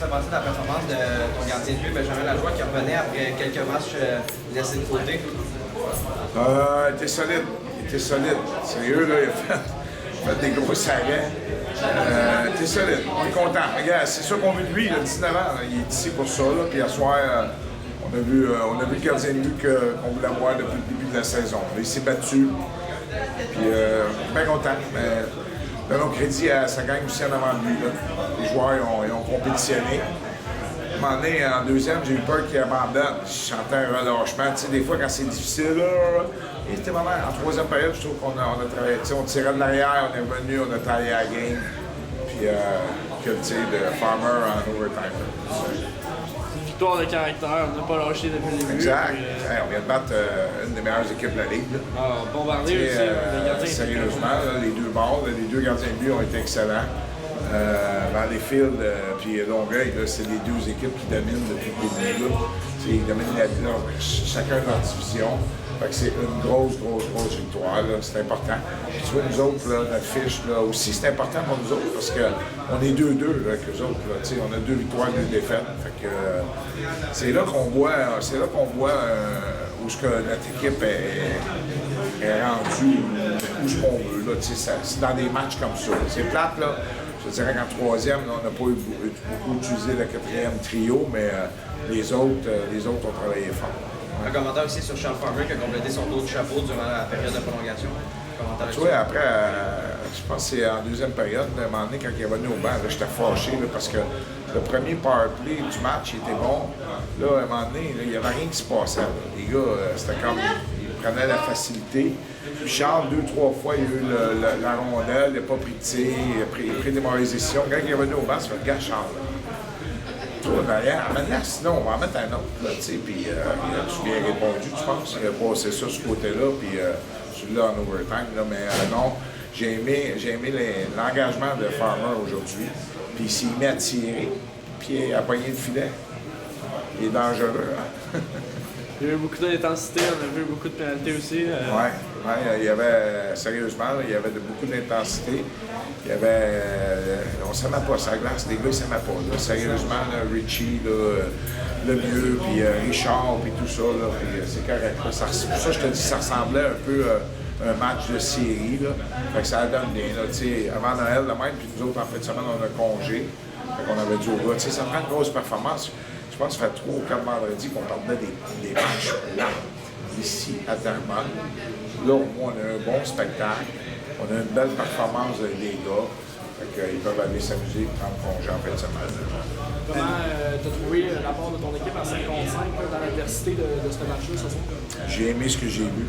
ça pensé de la performance de ton gardien de but, Benjamin Lajoie, qui revenait après quelques matchs laissés de côté? Il était solide. Il était solide. Sérieux, là, il a fait des gros arrêts. Il était solide. On est content. Regarde, c'est ça qu'on veut de lui. Il a 19 ans. Là. Il est ici pour ça. Là. Puis, hier soir, on a vu le gardien de but qu'on voulait voir depuis le début de la saison. Il s'est battu. Puis, bien content. Mais, donnons crédit à sa gang aussi en avant de lui. Là. Les joueurs ils ont compétitionné. À un moment donné, en deuxième, j'ai eu peur qu'il abandonne. Je sentais un relâchement. Tu sais, des fois, quand c'est difficile, là, et c'était vraiment en troisième période, je trouve qu'on a travaillé. Tu sais, on tirait de l'arrière, on est revenu, on a taillé à la game. Puis, que le tir de Farmer en overtime. Victoire de caractère, on n'a pas lâché depuis le début. Exact. Puis, Hey, on vient de battre une des meilleures équipes de la Ligue. Bombardé aussi, les gardiens. Sérieusement, là, les deux bords, les deux gardiens de but ont été excellents. Valleyfield puis Longueuil, c'est les deux équipes qui dominent depuis le début. Ils dominent chacun dans leur division. Fait que c'est une grosse victoire. C'est important. Puis tu vois, nous autres, là, notre fiche, là, aussi, c'est important pour nous autres parce qu'on est 2-2 avec eux autres. Là, on a 2 victoires, 2 défaites. Fait que c'est là qu'on voit, où ce que notre équipe est rendue, où ce qu'on veut. Là, c'est dans des matchs comme ça. C'est plate, là. Je dirais qu'en troisième, là, on n'a pas beaucoup utilisé le quatrième trio, mais les autres ont travaillé fort. Un commentaire aussi sur Charles Farmer qui a complété son tour de chapeau durant la période de prolongation. Tu vois, après, je pense que c'est en deuxième période, à un moment donné, quand il est revenu au banc, j'étais fâché là, parce que le premier power play du match il était bon. Là, à un moment donné, il n'y avait rien qui se passait. Là. Les gars, c'était comme, ils prenaient la facilité. Puis Charles, 2-3 fois, il a eu la rondelle, il n'a pas pris de tir, il a pris des mauvaises décisions. Quand il est revenu au banc, c'est le gars Charles. Toi, derrière, maintenant, sinon, on va en mettre un autre, là, tu sais, puis il a bien répondu, je pense. Il a passé ça ce côté-là, puis celui-là en overtime, là, mais non, j'ai aimé l'engagement de Farmer aujourd'hui, puis s'il met à tirer, puis à poigner le filet, il est dangereux, hein? Il y a eu beaucoup d'intensité, on a vu beaucoup de pénalités aussi. Oui, il y avait, sérieusement, il y avait beaucoup d'intensité. Il y avait, on ne s'aimait pas sa glace, les gars, ils ne s'aimaient pas. Là. Sérieusement, là, Richie, là, le vieux, puis Richard, puis tout ça, là, puis c'est correct. Là. Ça, pour ça, je te dis, ça ressemblait un peu à un match de série. Là. Fait que ça donne bien. Là, avant Noël, le même, puis nous autres, en fin de semaine, on a congé. Fait qu'on avait dit au gars, ça prend une grosse performance. Je pense que ça fait 3 ou 4 vendredis qu'on parlait des matchs là, ici, à Terrebonne. Là, au moins, on a un bon spectacle. On a une belle performance des gars. Fait qu'ils peuvent aller s'amuser et prendre congé en fin de semaine. Comment tu as trouvé l'apport de ton équipe à 55 dans l'adversité de ce match-là ce soir? J'ai aimé ce que j'ai vu.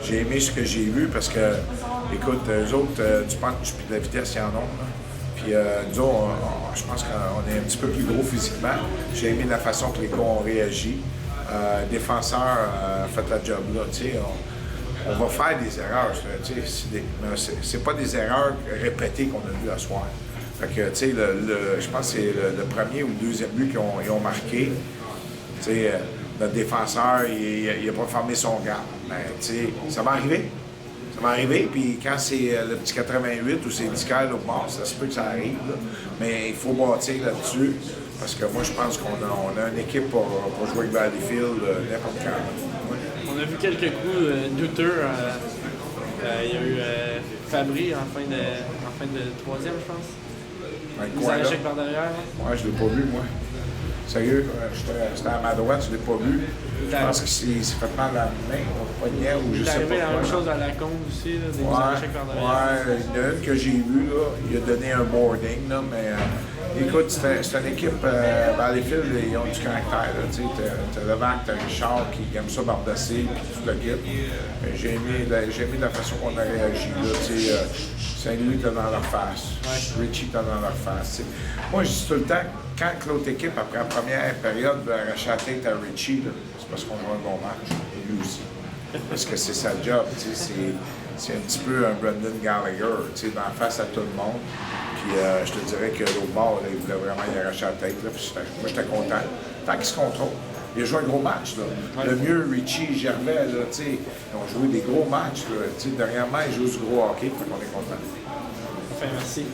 J'ai aimé ce que j'ai vu parce que, écoute, eux autres, du punch et de la vitesse, ils en ont. Là. Puis nous autres, je pense qu'on est un petit peu plus gros physiquement. J'ai aimé la façon que les gars ont réagi. Défenseur fait la job là. On va faire des erreurs. C'est pas des erreurs répétées qu'on a vues à soir. Fait que, je pense que c'est le premier ou le deuxième but qu'ils ont marqué. Notre défenseur, il n'a pas fermé son gant. Ça va arriver. Ça va arriver, puis quand c'est le petit 88 ou c'est 10 km au bord, ça se peut que ça arrive. Là. Mais il faut bâtir là-dessus, parce que moi, je pense qu'on a une équipe pour jouer avec Valleyfield n'importe quand. Ouais. On a vu quelques coups douteux. Il y a eu Fabry en fin de troisième, je pense. Mise à l'échec par derrière. Ouais, je ne l'ai pas vu, moi. Sérieux, j'étais à ma droite, je ne l'ai pas vu. Je pense qu'il s'est fait mal à la main, au poignet, ou je sais pas. C'est arrivé la même là. chose à Lacombe aussi, là, des mises à l'échec par derrière. Ouais, il y en a une que j'ai vue, là, il a donné un boarding, là, mais écoute, c'est une équipe, Valleyfield, ils ont du caractère. Tu as Levac, tu as Richard qui aime ça bardasser, puis tout le kit. J'ai aimé la façon qu'on a réagi. Saint-Louis était dans leur face, Richie était dans leur face. Moi, je dis tout le temps, quand l'autre équipe, après la première période, veut arracher la tête à Richie, c'est parce qu'on a un bon match, et lui aussi. Parce que c'est sa job, c'est un petit peu un Brendan Gallagher, dans face à tout le monde. Puis je te dirais que l'autre bord, il voulait vraiment y arracher la tête. Là, puis moi, j'étais content. Tant qu'il se contrôle. Il a joué un gros match. Là. Le mieux, Richie, Gervais, là, ils ont joué des gros matchs. Là. Dernièrement, ils jouent du gros hockey, donc on est content. Enfin, merci.